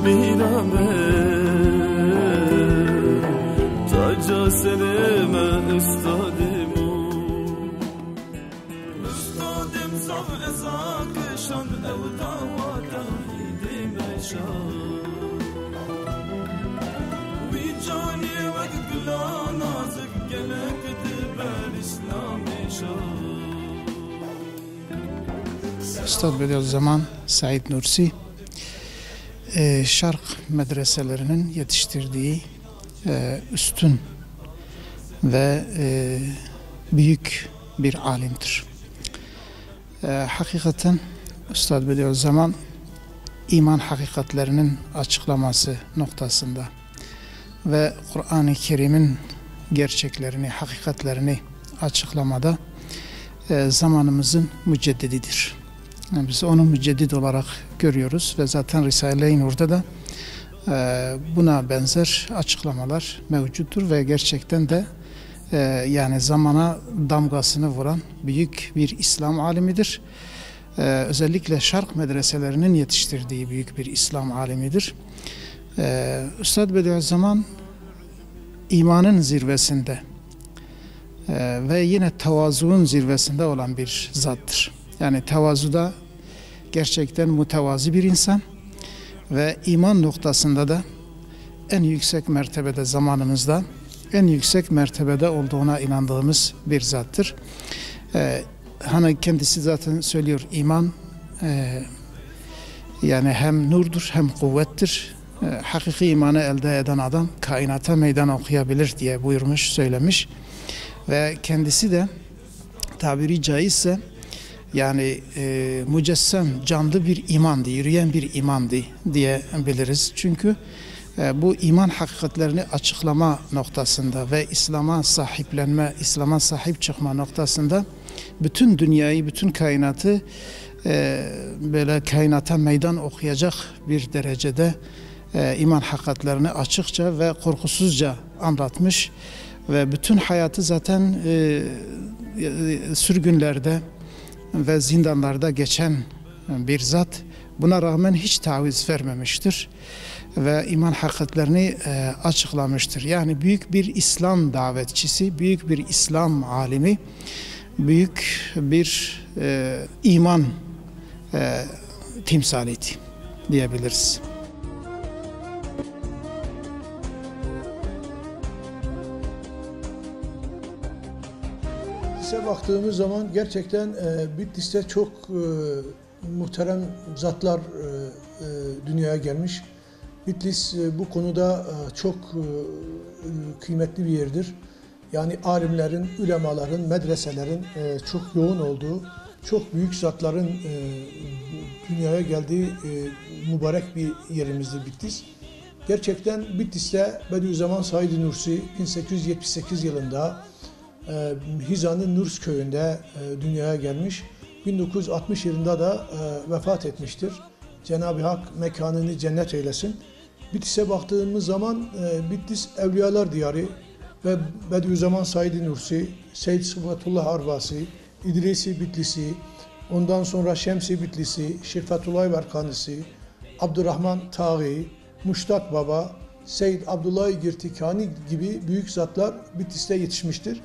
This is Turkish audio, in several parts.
بینمه تاجا سلم استادیمو استادیم زم ازاکشان او داوادا ایدیم شان وی جانی وقت گلان آزک گلک دبر اسلامی شان. Üstad Bediüzzaman Said Nursi, Şark medreselerinin yetiştirdiği üstün ve büyük bir alimdir. Hakikaten Üstad Bediüzzaman iman hakikatlerinin açıklaması noktasında ve Kur'an-ı Kerim'in gerçeklerini, hakikatlerini açıklamada zamanımızın müceddididir. Yani biz onu müceddit olarak görüyoruz ve zaten Risale-i Nur'da da buna benzer açıklamalar mevcuttur ve gerçekten de yani zamana damgasını vuran büyük bir İslam alimidir. Özellikle Şark medreselerinin yetiştirdiği büyük bir İslam alimidir. Üstad Bediüzzaman imanın zirvesinde ve yine tevazuun zirvesinde olan bir zattır. Yani tevazuda gerçekten mütevazi bir insan ve iman noktasında da en yüksek mertebede, zamanımızda en yüksek mertebede olduğuna inandığımız bir zattır. Hani kendisi zaten söylüyor, iman yani hem nurdur hem kuvvettir. Hakiki imanı elde eden adam kainata meydan okuyabilir diye buyurmuş, söylemiş. Ve kendisi de tabiri caizse yani mücessem, canlı bir imandı, yürüyen bir imandı diyebiliriz. Çünkü bu iman hakikatlerini açıklama noktasında ve İslam'a sahiplenme, İslam'a sahip çıkma noktasında bütün dünyayı, bütün kainatı böyle kainata meydan okuyacak bir derecede iman hakikatlerini açıkça ve korkusuzca anlatmış ve bütün hayatı zaten sürgünlerde ve zindanlarda geçen bir zat. Buna rağmen hiç taviz vermemiştir ve iman hakikatlerini açıklamıştır. Yani büyük bir İslam davetçisi, büyük bir İslam alimi, büyük bir iman timsaliydi diyebiliriz. Bitlis'e baktığımız zaman gerçekten Bitlis'te çok muhterem zatlar dünyaya gelmiş. Bitlis bu konuda çok kıymetli bir yerdir. Yani alimlerin, ulemaların, medreselerin çok yoğun olduğu, çok büyük zatların dünyaya geldiği mübarek bir yerimizdir Bitlis. Gerçekten Bitlis'te Bediüzzaman Said Nursi 1878 yılında Hizan'ın Nurs köyünde dünyaya gelmiş. 1960 yılında da vefat etmiştir. Cenab-ı Hak mekanını cennet eylesin. Bitlis'e baktığımız zaman Bitlis Evliyalar Diyarı ve Bediüzzaman Said Nursi, Seyyid Sıfatullah Arvasi, İdrisi Bitlisi, ondan sonra Şemsi Bitlisi, Şirfetullah Berkanisi, Abdurrahman Taği, Muştak Baba, Seyyid Abdullah Girtikani gibi büyük zatlar Bitlis'te yetişmiştir.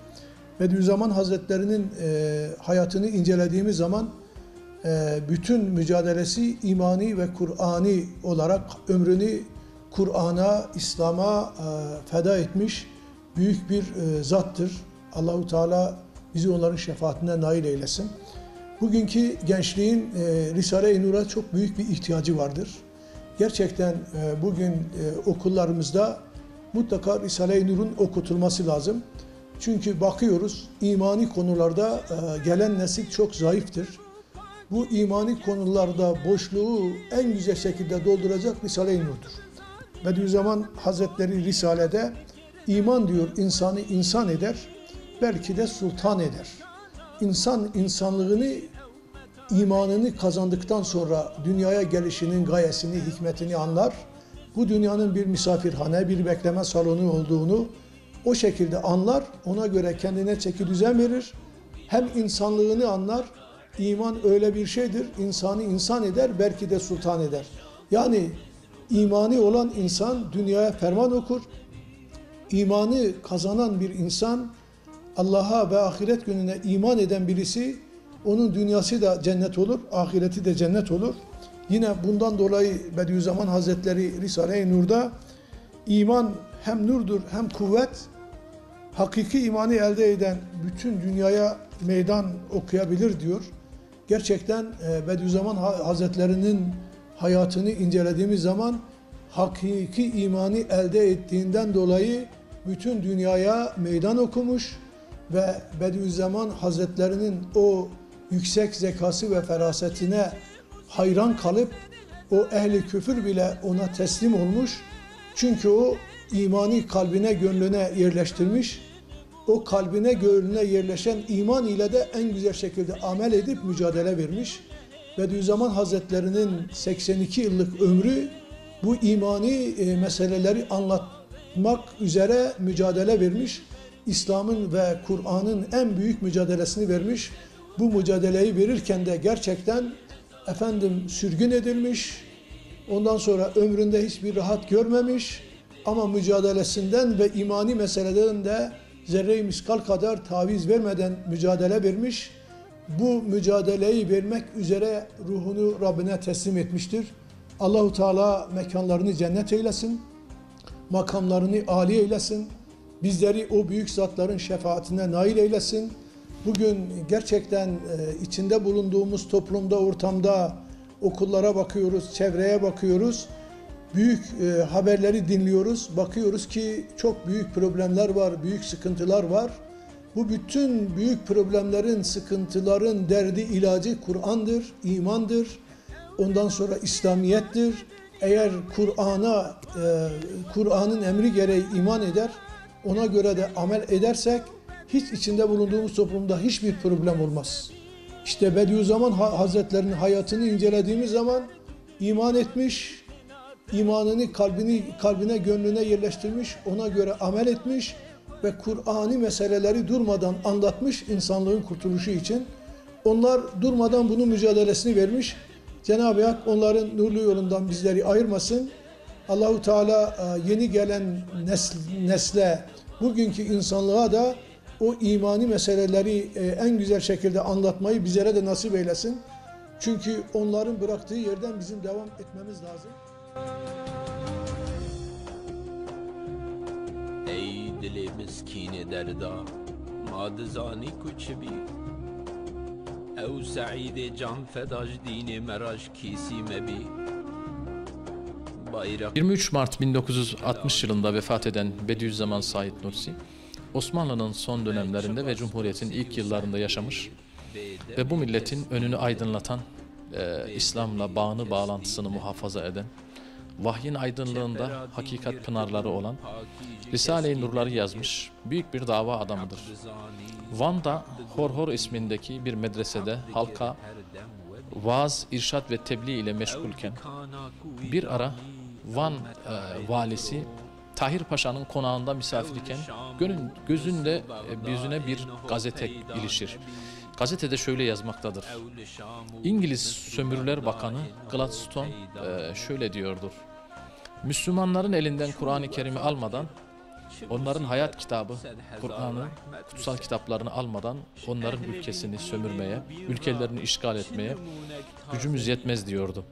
Bediüzzaman Hazretleri'nin hayatını incelediğimiz zaman bütün mücadelesi imani ve Kur'ani olarak ömrünü Kur'an'a, İslam'a feda etmiş büyük bir zattır. Allahu Teala bizi onların şefaatine nail eylesin. Bugünkü gençliğin Risale-i Nur'a çok büyük bir ihtiyacı vardır. Gerçekten bugün okullarımızda mutlaka Risale-i Nur'un okutulması lazım. Çünkü bakıyoruz imani konularda gelen nesil çok zayıftır. Bu imani konularda boşluğu en güzel şekilde dolduracak Risale-i Nur'dur. Bediüzzaman Hazretleri Risale'de iman diyor insanı insan eder, belki de sultan eder. İnsan insanlığını, imanını kazandıktan sonra dünyaya gelişinin gayesini, hikmetini anlar. Bu dünyanın bir misafirhane, bir bekleme salonu olduğunu o şekilde anlar, ona göre kendine çeki düzen verir. Hem insanlığını anlar, iman öyle bir şeydir, insanı insan eder, belki de sultan eder. Yani İmanı olan insan dünyaya ferman okur. İmanı kazanan bir insan, Allah'a ve ahiret gününe iman eden birisi, onun dünyası da cennet olur, ahireti de cennet olur. Yine bundan dolayı Bediüzzaman Hazretleri Risale-i Nur'da iman hem nurdur hem kuvvet, hakiki imanı elde eden bütün dünyaya meydan okuyabilir diyor. Gerçekten Bediüzzaman Hazretleri'nin hayatını incelediğimiz zaman hakiki imanı elde ettiğinden dolayı bütün dünyaya meydan okumuş ve Bediüzzaman Hazretleri'nin o yüksek zekası ve ferasetine hayran kalıp o ehli küfür bile ona teslim olmuş. Çünkü o imanı kalbine, gönlüne yerleştirmiş. O kalbine, gönlüne yerleşen iman ile de en güzel şekilde amel edip mücadele vermiş. Bediüzzaman Hazretleri'nin 82 yıllık ömrü bu imani meseleleri anlatmak üzere mücadele vermiş. İslam'ın ve Kur'an'ın en büyük mücadelesini vermiş. Bu mücadeleyi verirken de gerçekten sürgün edilmiş. Ondan sonra ömründe hiçbir rahat görmemiş. Ama mücadelesinden ve imani meseleden de zerre-i miskal kadar taviz vermeden mücadele vermiş. Bu mücadeleyi vermek üzere ruhunu Rabbine teslim etmiştir. Allahu Teala mekanlarını cennet eylesin. Makamlarını âli eylesin. Bizleri o büyük zatların şefaatine nail eylesin. Bugün gerçekten içinde bulunduğumuz toplumda, ortamda, okullara bakıyoruz, çevreye bakıyoruz. Büyük haberleri dinliyoruz. Bakıyoruz ki çok büyük problemler var, büyük sıkıntılar var. Bu bütün büyük problemlerin, sıkıntıların derdi, ilacı Kur'an'dır, imandır. Ondan sonra İslamiyettir. Eğer Kur'an'ın emri gereği iman eder, ona göre de amel edersek hiç içinde bulunduğumuz toplumda hiçbir problem olmaz. İşte Bediüzzaman Hazretleri'nin hayatını incelediğimiz zaman iman etmiş, imanını kalbine, gönlüne yerleştirmiş, ona göre amel etmiş ve Kur'an'ı meseleleri durmadan anlatmış insanlığın kurtuluşu için. Onlar durmadan bunun mücadelesini vermiş. Cenab-ı Hak onların nurlu yolundan bizleri ayırmasın. Allahu Teala yeni gelen nesle, bugünkü insanlığa da o imani meseleleri en güzel şekilde anlatmayı bizlere de nasip eylesin. Çünkü onların bıraktığı yerden bizim devam etmemiz lazım. Ey dili miskini derda, madizani kuçbi, ev sa'id can fedaj dini meraj kisi mebi. 23 Mart 1960 yılında vefat eden Bediüzzaman Said Nursi, Osmanlı'nın son dönemlerinde ve Cumhuriyet'in ilk yıllarında yaşamış ve bu milletin önünü aydınlatan, İslam'la bağını bağlantısını muhafaza eden, vahyin aydınlığında hakikat pınarları olan Risale-i Nurları yazmış büyük bir dava adamıdır. Van'da Horhor ismindeki bir medresede halka vaaz, irşad ve tebliğ ile meşgulken bir ara Van valisi Tahir Paşa'nın konağında misafir iken gözünde bir gazete ilişir. Gazetede şöyle yazmaktadır. İngiliz Sömürüler Bakanı Gladstone şöyle diyordur. Müslümanların elinden Kur'an-ı Kerim'i almadan, onların hayat kitabı, Kur'an'ı, kutsal kitaplarını almadan onların ülkesini sömürmeye, ülkelerini işgal etmeye gücümüz yetmez diyordu.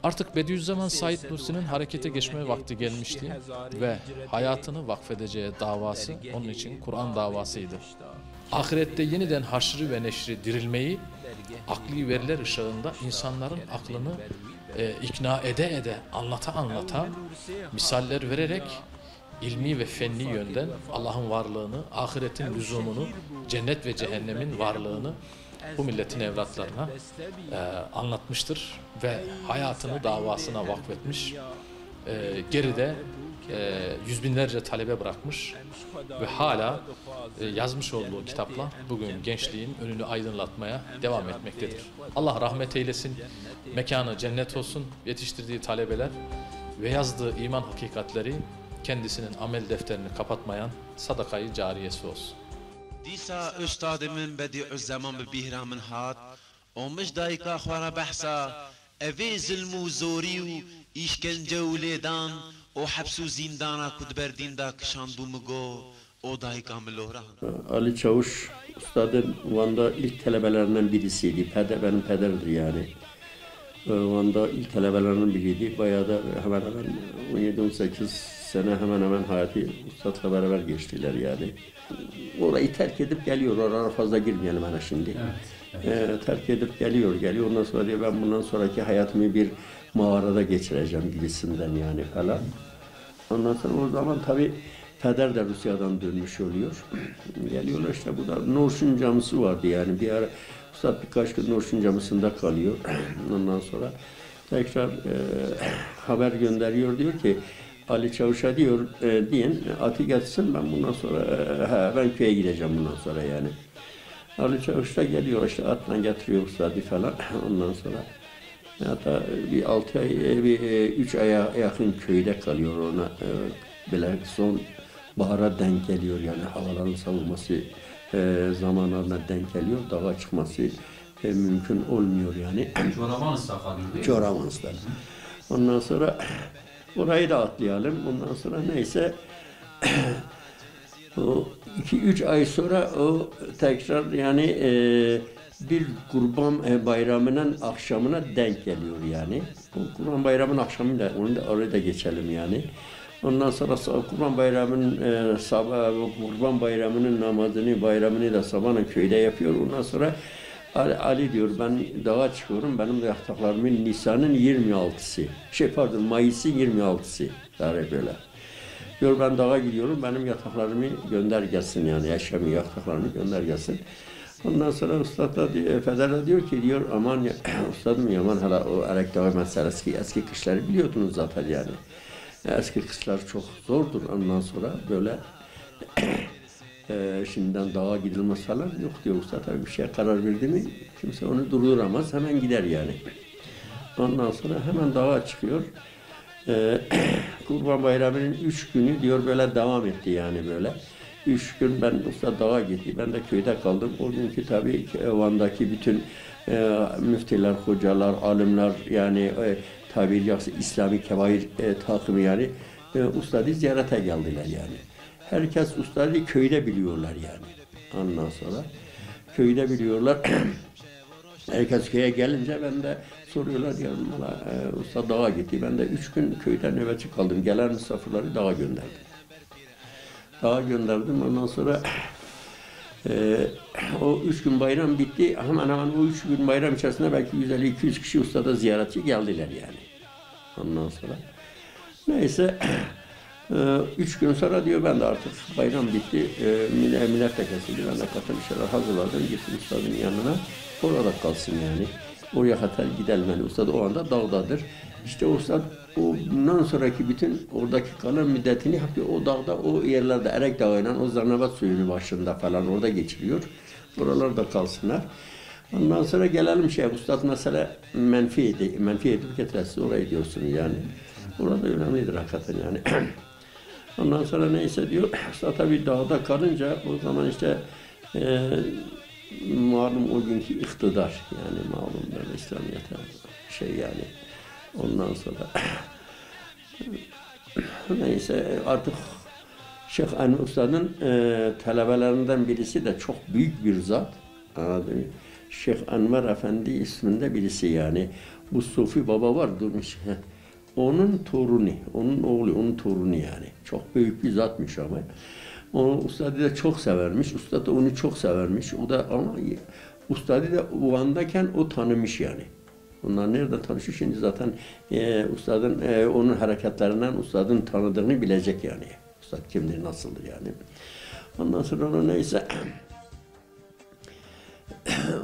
Artık Bediüzzaman Said Nursi'nin harekete geçme vakti gelmişti ve hayatını vakfedeceği davası onun için Kur'an davasıydı. Ahirette yeniden haşrı ve neşri dirilmeyi, akli veriler ışığında insanların aklını ikna ede, anlata, misaller vererek ilmi ve fenni yönden Allah'ın varlığını, ahiretin lüzumunu, cennet ve cehennemin varlığını bu milletin evlatlarına anlatmıştır ve hayatını davasına vakfetmiş. Geride yüz binlerce talebe bırakmış ve hala yazmış olduğu kitapla bugün gençliğin önünü aydınlatmaya devam etmektedir. Allah rahmet eylesin, mekanı cennet olsun, yetiştirdiği talebeler ve yazdığı iman hakikatleri kendisinin amel defterini kapatmayan sadakayı cariyesi olsun. Disa üstadımın Bediüzzaman bi bihramın hat, olmuş dayka xwara behsa, evi zulmü zori işkence uledan o hapsu zindana kudberdin da kışan bu mugo o dahi kamilora. Ali Çavuş Üstad'ın Van'da ilk talebelerinden birisiydi. Benim pederdir yani. Van'da ilk talebelerinden biriydi. Bayağı da hemen hemen 17-18 sene hemen hemen hayatı Üstad'la beraber geçtiler yani. Orayı terk edip geliyor. Oraya fazla girmeyelim hani şimdi. Evet. Terk edip geliyor. Ondan sonra diyor ben bundan sonraki hayatımı bir mağarada geçireceğim gibisinden yani falan. Ondan sonra o zaman tabii peder de Rusya'dan dönmüş oluyor. Geliyorlar işte bu da Norşun Camisi vardı yani bir ara Üstad birkaç gün Norşun Camisi'nde kalıyor. Ondan sonra tekrar haber gönderiyor diyor ki Ali Çavuş'a diyor deyin atı getirsin ben bundan sonra ben köye gideceğim bundan sonra yani. Ali Çavuş da geliyor işte atla getiriyor Üstad'ı falan ondan sonra. Hatta bir 6 ay, bir 3 aya yakın köyde kalıyor ona. Böyle son bahara denk geliyor yani havaların savunması zamanlarına denk geliyor. Dağa çıkması mümkün olmuyor yani. Çoramanıs'ta kalıyor değil mi? Çoramanıs'ta. Ondan sonra orayı da atlayalım. Ondan sonra neyse o 2-3 ay sonra o tekrar yani bir Kurban Bayramı'nın akşamına denk geliyor yani. O Kurban Bayramı'nın akşamıyla onu da oraya da geçelim yani. Ondan sonra Kurban Bayramı'nın Kurban Bayramı'nın namazını, bayramını da sabahın köyde yapıyor. Ondan sonra Ali diyor ben dağa çıkıyorum. Benim de yataklarımın Nisan'ın 26'sı. Mayıs'ın 26'sı. Böyle. Diyor ben dağa gidiyorum. Benim yataklarımı gönder gelsin yani. Yaşamı yataklarımı gönder gelsin. Ondan sonra Üstad da Feder'e diyor ki diyor aman ya, Üstadım yaman hala o Erek Dağı meselesi eski kışları biliyordunuz zaten yani. Eski kışlar çok zordur ondan sonra böyle şimdiden dağa gidilmez falan yok diyor Üstad tabii bir şeye karar verdi mi kimse onu durduramaz hemen gider yani. Ondan sonra hemen dağa çıkıyor. Kurban Bayramı'nın 3 günü diyor böyle devam etti yani böyle. 3 gün ben Üstad dağa gitti. Ben de köyde kaldım. O günkü tabii Van'daki bütün müftiler, hocalar, alimler yani tabiri caizse İslami kebair takımı yani Üstad'ı ziyarete geldiler yani. Herkes Üstad'ı köyde biliyorlar yani. Ondan sonra köyde biliyorlar. Herkes köye gelince ben de soruyorlar diyorum bana Üstad dağa gitti. Ben de 3 gün köyden nöbetçi kaldım. Gelen misafirleri dağa gönderdim. Dağa gönderdim. Ondan sonra o 3 gün bayram bitti. Hemen hemen o 3 gün bayram içerisinde belki 150-200 kişi Üstad'a ziyaretçi geldiler yani. Ondan sonra neyse 3 gün sonra diyor ben de artık bayram bitti. Millet de kesildi. Ben de katıl şeyler hazırladım. Gittim Üstad'ın yanına. Orada kalsın yani. Oraya kadar gidelim yani. Üstad o anda dağdadır. İşte Üstad ondan sonraki bütün oradaki kalan müddetini o dağda, o yerlerde Erek Dağı'yla o Zarnabat suyunu başında falan orada geçiriyor. Oralarda kalsınlar. Ondan sonra gelelim Üstad mesela menfi edip getiresi oraya diyorsunuz yani. Orada önemlidir hakikaten yani. Ondan sonra neyse diyor, Üstad tabii dağda kalınca o zaman işte malum o günkü iktidar yani malum böyle İslamiyet'e yani. Ondan sonra neyse artık Şeyh Enver Üstad'ın talebelerinden birisi de çok büyük bir zat. Şeyh Enver Efendi isminde birisi yani. Bu Sufi Baba var durmuş. Onun torunu, onun oğlu, onun torunu yani. Çok büyük bir zatmış ama. Onu Üstad'ı da çok severmiş. Üstad da onu çok severmiş. O da ama Üstad'ı da Van'dayken o tanımış yani. Onlar nereden tanışıyor şimdi zaten Üstad'ın onun hareketlerinden Üstad'ın tanıdığını bilecek yani. Üstad kimdir, nasıldır yani. Ondan sonra ona neyse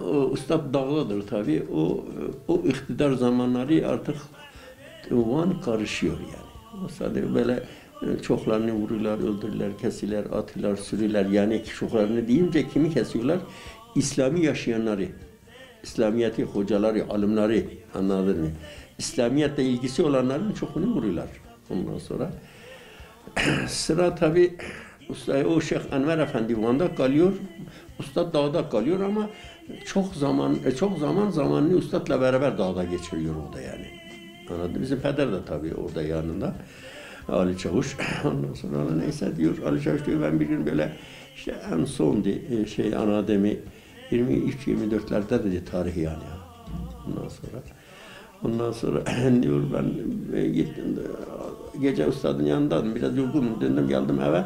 o Üstad dağlıdır tabii. O iktidar zamanları artık Van karışıyor yani. Üstad böyle çoklarını vuruyorlar, öldürürler, kesiyorlar, atıyorlar, sürüyorlar. Yani çoklarını deyince kimi kesiyorlar? İslami yaşayanları. İslamiyet'i, hocaları, alimleri anladın mı? İslamiyetle ilgisi olanların çoğunu vuruyorlar. Ondan sonra sıra tabi o Şeyh Enver Efendi Van'da kalıyor. Üstad dağda kalıyor ama çok zamanını Üstad'la beraber dağda geçiriyor orada yani. Anladın? Bizim peder de tabii orada yanında. Ali Çavuş. Ondan sonra neyse diyor, Ali Çavuş diyor ben bir gün böyle işte en son anademi 23-24'lerde dedi tarih yani. Ondan sonra diyor ben gittim gece ustadın yanındaydım biraz yorgunum döndüm geldim eve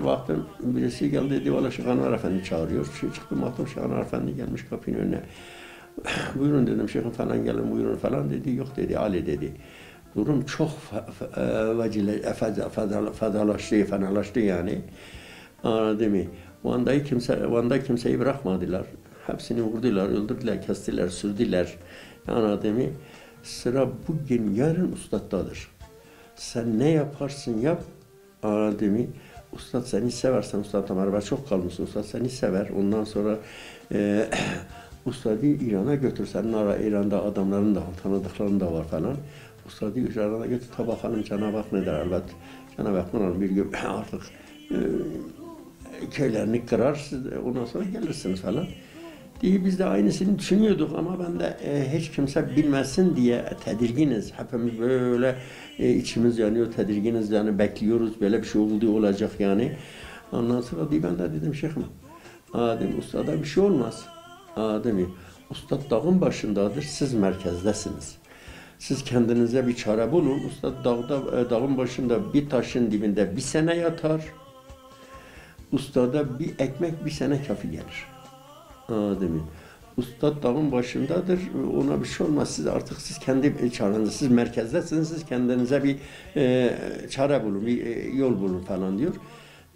baktım birisi geldi dedi valla Şeyh Anvar Efendi çağırıyor. Çıktım baktım Şeyh Anvar Efendi gelmiş kapının önüne. Buyurun dedim Şeyh'im falan gelin buyurun falan dedi. Yok dedi Ali dedi. Durum çok fenalaştı yani. Anladın mı? Van'da kimseyi bırakmadılar. Hepsini vurdular, öldürdüler, kestiler, sürdüler. Anladın mı? Sıra bugün, yarın ustaddadır. Sen ne yaparsın yap, anladın mı? Ustad seni seversen, ustadla beraber çok kalmışsın, ustad seni sever. Ondan sonra ustadı İran'a götür. Senin İran'da adamların da var, tanıdıkların da var falan. Ustadı İran'a götür, ta bakalım Cenab-ı Hak ne der elbet. Cenab-ı Hak bir gün artık köylerini kırar, ondan sonra gelirsiniz falan. Diye biz de aynısını düşünüyorduk ama ben de hiç kimse bilmesin diye tedirginiz. Hepimiz böyle içimiz yanıyor, tedirginiz yani bekliyoruz böyle bir şey olacak yani. Ondan sonra ben de dedim Şeyh'im, Adem ustada bir şey olmaz. Adem ustad dağın başındadır, siz merkezdesiniz. Siz kendinize bir çare bulun. Ustad dağın başında bir taşın dibinde bir sene yatar. Ustada bir ekmek bir sene kafi gelir. Adem'in. Ustad dağın başındadır, ona bir şey olmaz. Siz kendi çaranızda, siz merkezdesiniz, siz kendinize bir çare bulun, bir yol bulun falan diyor.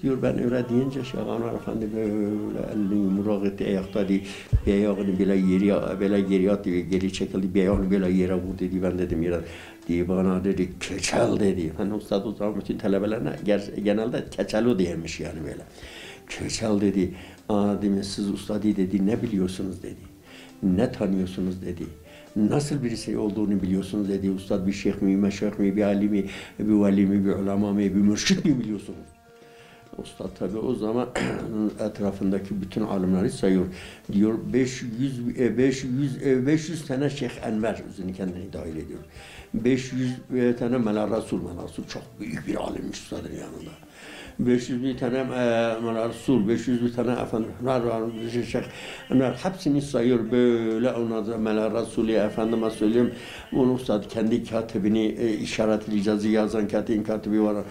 Diyor ben öyle deyince Şeyh Anvar Efendi böyle elini yumruğa etti, ayakta dedi, bir ayağını böyle geriye attı, geri çekildi, bir ayağını böyle yere vurdu dedi, ben dedim yere, diye bana dedi, keçel dedi. Hani ustad o zaman bütün talebelerine genelde keçelo diyermiş yani böyle. Keçel dedi, Adem'in siz ustadı dedi, ne biliyorsunuz dedi, ne tanıyorsunuz dedi. Nasıl birisi olduğunu biliyorsunuz dedi. Ustad bir şeyh mi, meşayih mi, bir alim mi, bir veli mi, bir ulema mi, bir mürşit mi biliyorsunuz? Ustad tabi o zaman etrafındaki bütün alimleri sayıyor. Diyor 500 tane Şeyh Enver özünü kendini dahil ediyor. 500 tane Mela Resul çok büyük bir alimmiş ustadın yanında. 500 bir tane Mela Resul, 500 bir tane Şeyh Enver hepsini sayıyor böyle onlardan Mela Resulü efendime söyleyeyim. Bunu ustad kendi katibini işaretleyeceğiz yazan katibi var.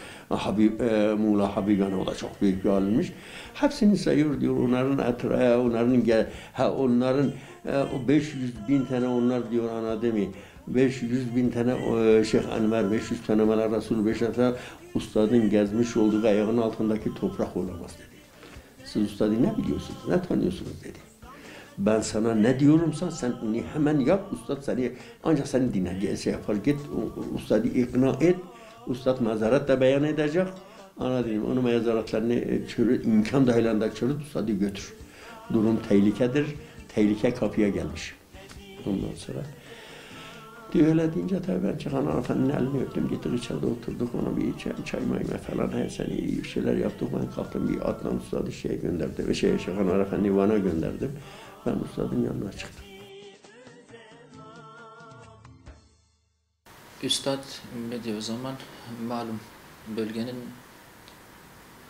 Muğla Habibani o da çok büyük bir alimmiş. Hepsini sayıyor diyor. Onların o 500.000 tane onlar diyor anademi. 500.000 tane Şeyh Enver, 500 tane Mela Resul, 500 tane ustadın gezmiş olduğu ayağının altındaki toprak olamaz dedi. Siz ustadı ne biliyorsunuz, ne tanıyorsunuz dedi. Ben sana ne diyorumsa sen onu hemen yap, ustad seni ancak seni dinle, yapar git, ustadı ikna et, ustad mazaret de beyan edecek, anladın onun mazaretlerini imkan dahilinde çürüt, ustadı götür. Durum tehlikedir, tehlike kapıya gelmiş. Ondan sonra öyle deyince tabii ben Şeyh Anvar Efendi'nin elini öptüm, gittik içeride oturduk, ona bir çay mayma falan, her sene iyi bir şeyler yaptık, ben kalktım bir Adnan Ustad'ı gönderdim, Şeyh Anvar Efendi'yi Van'a gönderdim, ben Ustad'ın yanına çıktım. Üstad Bediüzzaman o zaman malum bölgenin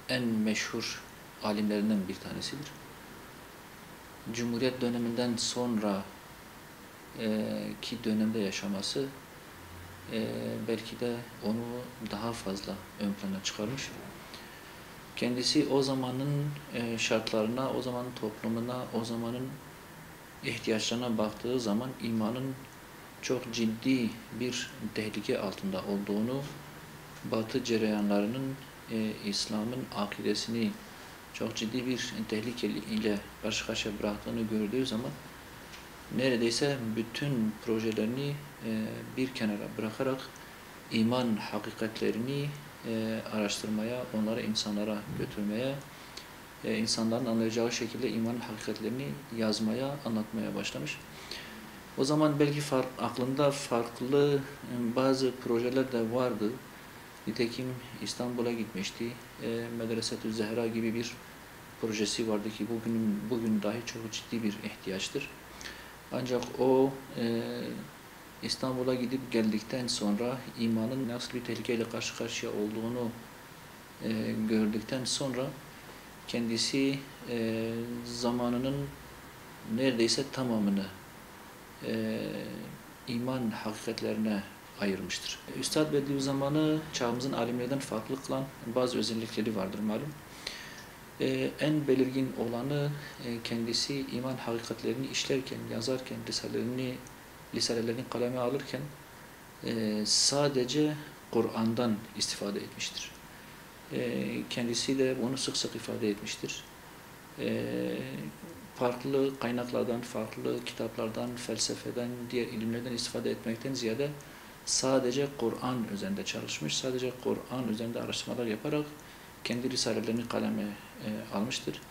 en meşhur alimlerinden bir tanesidir. Cumhuriyet döneminden sonra ki dönemde yaşaması belki de onu daha fazla ön plana çıkarmış. Kendisi o zamanın şartlarına, o zamanın toplumuna, o zamanın ihtiyaçlarına baktığı zaman imanın çok ciddi bir tehlike altında olduğunu, Batı cereyanlarının İslam'ın akidesini çok ciddi bir tehlike ile karşı karşıya bıraktığını gördüğü zaman neredeyse bütün projelerini bir kenara bırakarak iman hakikatlerini araştırmaya, onları insanlara götürmeye, insanların anlayacağı şekilde iman hakikatlerini yazmaya, anlatmaya başlamış. O zaman belki aklında farklı bazı projeler de vardı. Nitekim İstanbul'a gitmişti. Medresetü Zehra gibi bir projesi vardı ki bugün dahi çok ciddi bir ihtiyaçtır. Ancak o İstanbul'a gidip geldikten sonra imanın nasıl bir tehlikeyle karşı karşıya olduğunu gördükten sonra kendisi zamanının neredeyse tamamını iman hakikatlerine ayırmıştır. Üstad Bediüzzaman'ı çağımızın alimlerden farklı kılan bazı özellikleri vardır malum. En belirgin olanı kendisi iman hakikatlerini işlerken, yazarken, risalelerini kaleme alırken sadece Kur'an'dan istifade etmiştir. Kendisi de bunu sık sık ifade etmiştir. Farklı kaynaklardan, farklı kitaplardan, felsefeden, diğer ilimlerden istifade etmekten ziyade sadece Kur'an üzerinde çalışmış, sadece Kur'an üzerinde araştırmalar yaparak kendi risalelerini kaleme almıştır.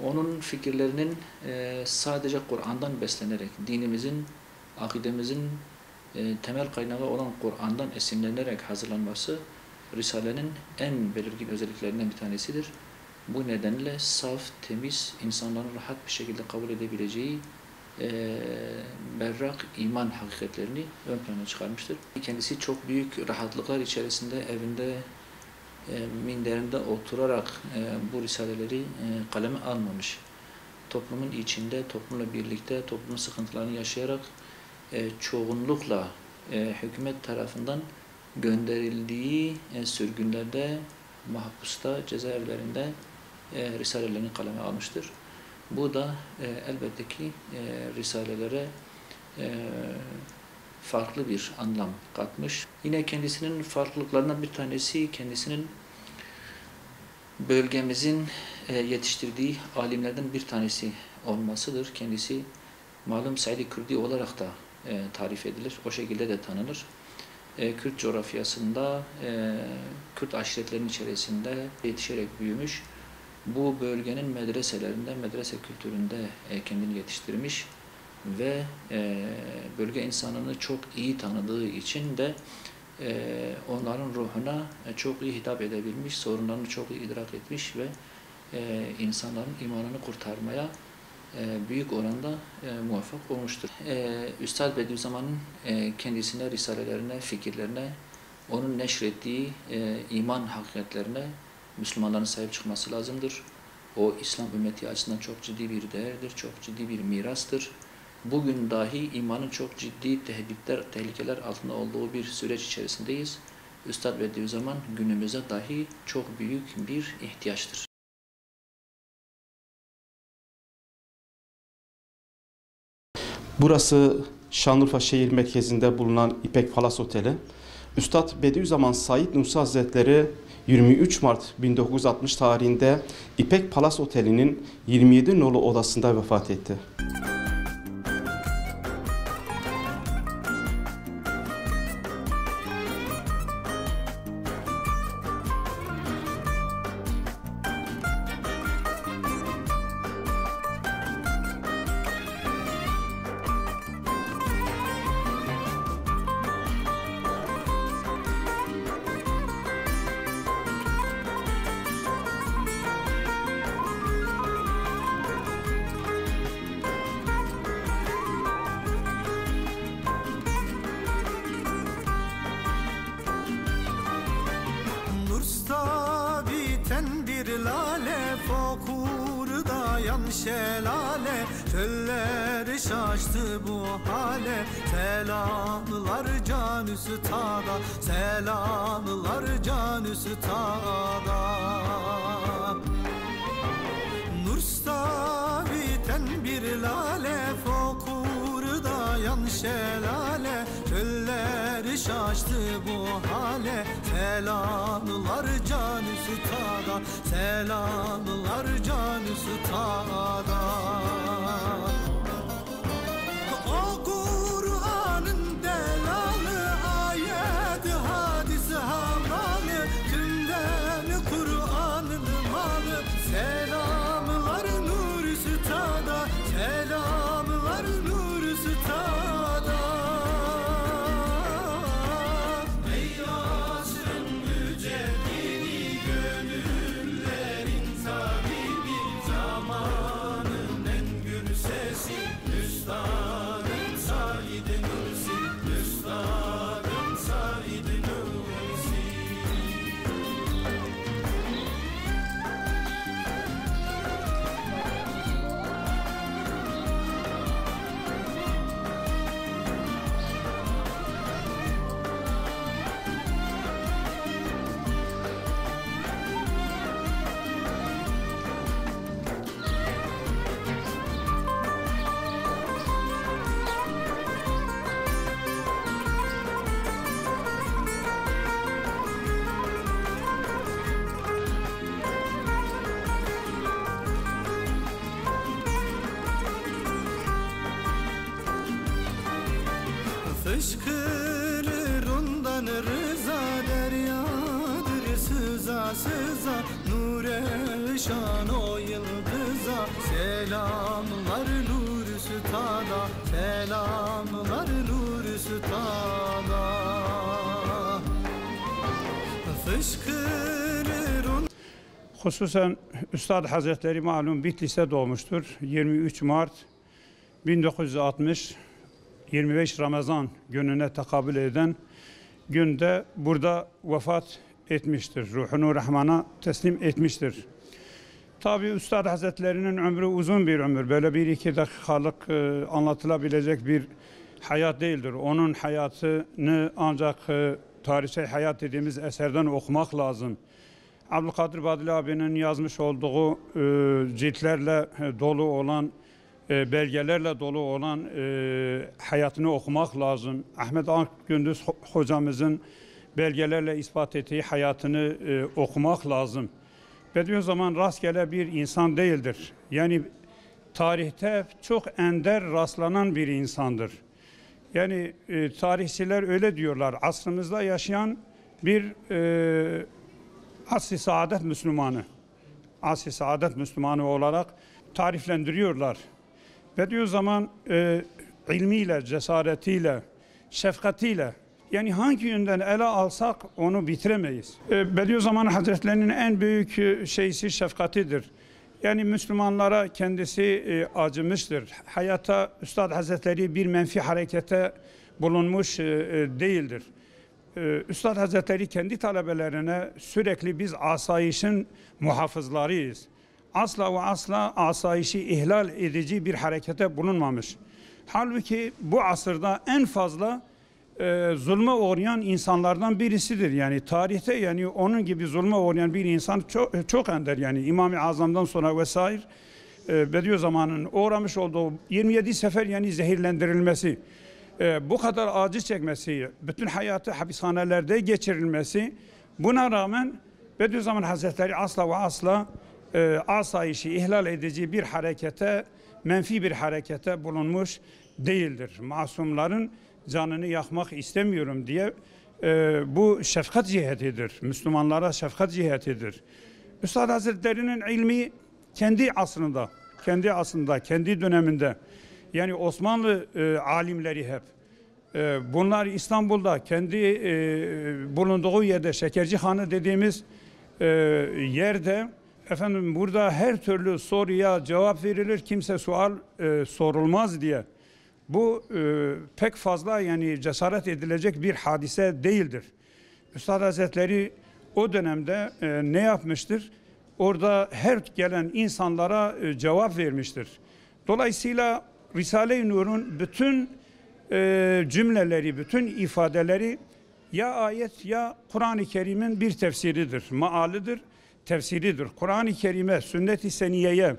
Onun fikirlerinin sadece Kur'an'dan beslenerek, dinimizin, akidemizin temel kaynağı olan Kur'an'dan esinlenerek hazırlanması Risale'nin en belirgin özelliklerinden bir tanesidir. Bu nedenle saf, temiz, insanların rahat bir şekilde kabul edebileceği berrak iman hakikatlerini ön plana çıkarmıştır. Kendisi çok büyük rahatlıklar içerisinde evinde minderinde oturarak bu risaleleri kaleme almamış. Toplumun içinde, toplumla birlikte, toplumun sıkıntılarını yaşayarak çoğunlukla hükümet tarafından gönderildiği sürgünlerde, mahpusta, cezaevlerinde risalelerini kaleme almıştır. Bu da elbette ki risalelere farklı bir anlam katmış. Yine kendisinin farklılıklarından bir tanesi, kendisinin bölgemizin yetiştirdiği alimlerden bir tanesi olmasıdır. Kendisi malum Said-i Kürdi olarak da tarif edilir, o şekilde de tanınır. Kürt coğrafyasında, Kürt aşiretlerinin içerisinde yetişerek büyümüş. Bu bölgenin medreselerinde, medrese kültüründe kendini yetiştirmiş ve bölge insanını çok iyi tanıdığı için de onların ruhuna çok iyi hitap edebilmiş, sorunlarını çok iyi idrak etmiş ve insanların imanını kurtarmaya büyük oranda muvaffak olmuştur. Üstad Bediüzzaman'ın kendisine, risalelerine, fikirlerine, onun neşrettiği iman hakikatlerine Müslümanların sahip çıkması lazımdır. O İslam ümmeti açısından çok ciddi bir değerdir, çok ciddi bir mirastır. Bugün dahi imanın çok ciddi tehditler, tehlikeler altında olduğu bir süreç içerisindeyiz. Üstad Bediüzzaman günümüze dahi çok büyük bir ihtiyaçtır. Burası Şanlıurfa şehir merkezinde bulunan İpek Palas Oteli. Üstad Bediüzzaman Said Nursi Hazretleri 23 Mart 1960 tarihinde İpek Palas Oteli'nin 27 nolu odasında vefat etti. Şelale çölleri şaştı bu hale, selamlar can üstada, selamlar can üstada. Nursta biten bir lale, fokurda yan şelale, çölleri şaştı bu hale, selamlar can üstada, selamlar can üstada. O Kur'an'ın delalı, ayet hadis havalı, tümden Kur'an'ın malı, selamlar nur üstada, selamlar nur üstada. Zamanın en sıza sıza nure şan o yıldıza. Selamlar nur üstada, selamlar nur üstada. Fışkırır un. Hususen Üstad Hazretleri malum Bitlis'te doğmuştur. 23 Mart 1960 25 Ramazan gününe tekabül eden günde burada vefat etmiştir. Ruhunu Rahman'a teslim etmiştir. Tabi Üstad Hazretleri'nin ömrü uzun bir ömür. Böyle bir iki dakikalık anlatılabilecek bir hayat değildir. Onun hayatını ancak tarihsel hayat dediğimiz eserden okumak lazım. Abdülkadir Badili abinin yazmış olduğu ciltlerle dolu olan, belgelerle dolu olan hayatını okumak lazım. Ahmet Akgündüz hocamızın belgelerle ispat ettiği hayatını okumak lazım. Bediüzzaman rastgele bir insan değildir. Yani tarihte çok ender rastlanan bir insandır. Yani tarihçiler öyle diyorlar. Asrımızda yaşayan bir asr-ı saadet Müslümanı. Asr-ı saadet Müslümanı olarak tariflendiriyorlar. Bediüzzaman ilmiyle, cesaretiyle, şefkatiyle, yani hangi yönden ele alsak onu bitiremeyiz. Bediüzzaman Hazretlerinin en büyük şeysi şefkatidir. Yani Müslümanlara kendisi acımıştır. Hayata Üstad Hazretleri bir menfi harekete bulunmuş değildir. Üstad Hazretleri kendi talebelerine sürekli biz asayişin muhafızlarıyız. Asla ve asla asayişi ihlal edici bir harekete bulunmamış. Halbuki bu asırda en fazla zulme uğrayan insanlardan birisidir. Yani tarihte yani onun gibi zulme uğrayan bir insan çok ender. Yani İmam-ı Azam'dan sonra vesaire Bediüzzaman'ın uğramış olduğu 27 sefer yani zehirlendirilmesi, bu kadar acı çekmesi, bütün hayatı hapishanelerde geçirilmesi, buna rağmen Bediüzzaman Hazretleri asla ve asla asayişi ihlal edici bir harekete, menfi bir harekete bulunmuş değildir. Masumların canını yakmak istemiyorum diye bu şefkat cihetidir. Müslümanlara şefkat cihetidir. Üstad Hazretleri'nin ilmi kendi asrında, kendi döneminde, yani Osmanlı alimleri hep, bunlar İstanbul'da kendi bulunduğu yerde, Şekercihanı dediğimiz yerde, efendim burada her türlü soruya cevap verilir, kimse sual sorulmaz diye. Bu pek fazla yani cesaret edilecek bir hadise değildir. Üstad Hazretleri o dönemde ne yapmıştır? Orada her gelen insanlara cevap vermiştir. Dolayısıyla Risale-i Nur'un bütün cümleleri, bütün ifadeleri ya ayet ya Kur'an-ı Kerim'in bir tefsiridir, maalidir, tefsiridir. Kur'an-ı Kerim'e, sünnet-i seniyeye,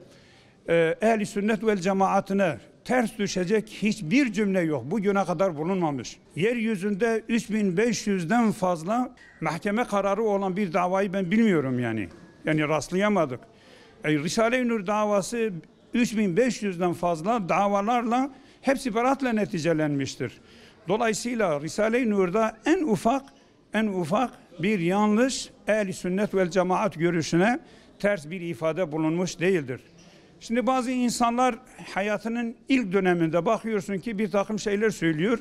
ehl-i sünnet vel cemaatine ters düşecek hiçbir cümle yok. Bugüne kadar bulunmamış. Yeryüzünde 3500'den fazla mahkeme kararı olan bir davayı ben bilmiyorum yani. Yani rastlayamadık. Risale-i Nur davası 3500'den fazla davalarla hepsi beraatla neticelenmiştir. Dolayısıyla Risale-i Nur'da en ufak bir yanlış ehl-i sünnet vel cemaat görüşüne ters bir ifade bulunmuş değildir. Şimdi bazı insanlar hayatının ilk döneminde bakıyorsun ki bir takım şeyler söylüyor.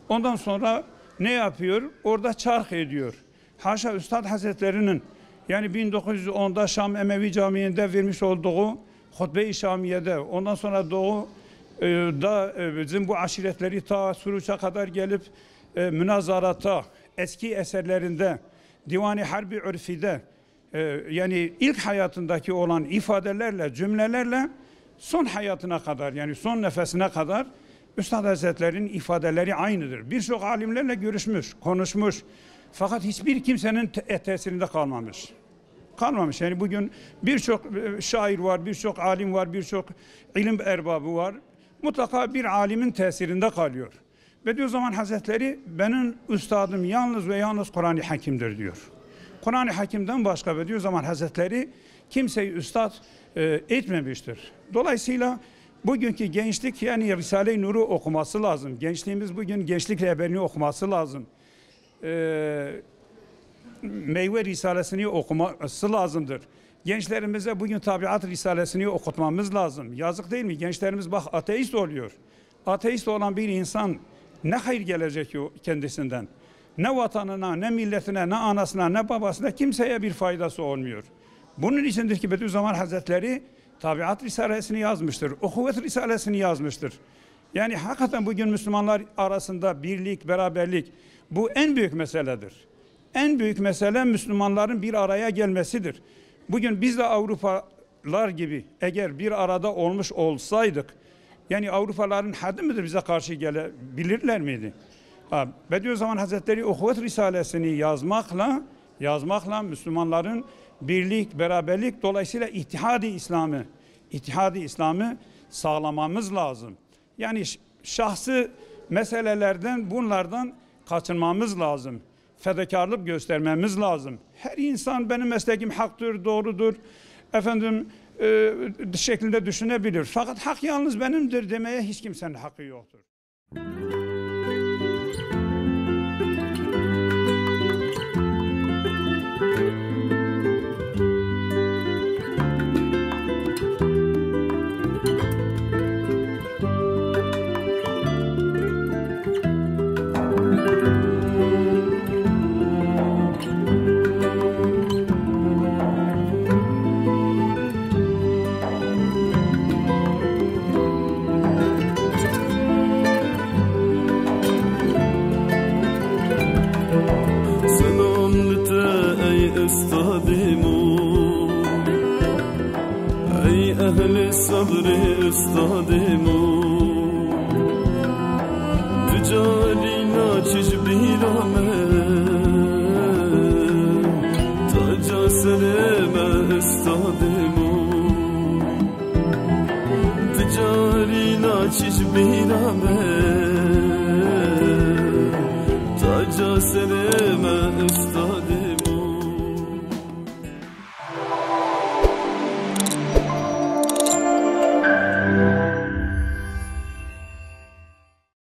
Ondan sonra ne yapıyor? Orada çark ediyor. Haşa Üstad Hazretleri'nin yani 1910'da Şam Emevi Camii'nde vermiş olduğu Hutbe-i Şamiye'de, ondan sonra Doğu'da bizim bu aşiretleri ta Suruç'a kadar gelip münazarata, eski eserlerinde, Divan-ı Harbi Ürfi'de, yani ilk hayatındaki olan ifadelerle, cümlelerle son hayatına kadar, yani son nefesine kadar Üstad Hazretleri'nin ifadeleri aynıdır. Birçok alimlerle görüşmüş, konuşmuş. Fakat hiçbir kimsenin tesirinde kalmamış. Yani bugün birçok şair var, birçok alim var, birçok ilim erbabı var. Mutlaka bir alimin tesirinde kalıyor. Bediüzzaman Hazretleri benim üstadım yalnız ve yalnız Kur'an-ı Hakim'dir diyor. Kur'an-ı Hakim'den başka Bediüzzaman Hazretleri kimseyi üstad etmemiştir. Dolayısıyla bugünkü gençlik yani Risale-i Nur'u okuması lazım. Gençliğimiz bugün gençlik rehberini okuması lazım. meyve risalesini okuması lazımdır. Gençlerimize bugün tabiat risalesini okutmamız lazım. Yazık değil mi? Gençlerimiz bak ateist oluyor. Ateist olan bir insan ne hayır gelecek kendisinden? Ne vatanına, ne milletine, ne anasına, ne babasına kimseye bir faydası olmuyor. Bunun içindir ki Bediüzzaman Hazretleri tabiat risalesini yazmıştır. Uhuvvet risalesini yazmıştır. Yani hakikaten bugün Müslümanlar arasında birlik, beraberlik bu en büyük meseledir. En büyük mesele Müslümanların bir araya gelmesidir. Bugün biz de Avrupalılar gibi eğer bir arada olmuş olsaydık, yani Avrupalıların haddi midir bize karşı gelebilirler miydi? Bediüzzaman Hazretleri Uhuvvet Risalesini yazmakla Müslümanların birlik, beraberlik, dolayısıyla İttihad-ı İslam'ı sağlamamız lazım. Yani şahsi meselelerden, bunlardan kaçınmamız lazım. Fedakarlık göstermemiz lazım. Her insan benim mesleğim haktır, doğrudur, şeklinde düşünebilir. Fakat hak yalnız benimdir demeye hiç kimsenin hakkı yoktur. Sabri üstadım Tücalina çiçbirame Taca seleme üstadım Tücalina çiçbirame Taca seleme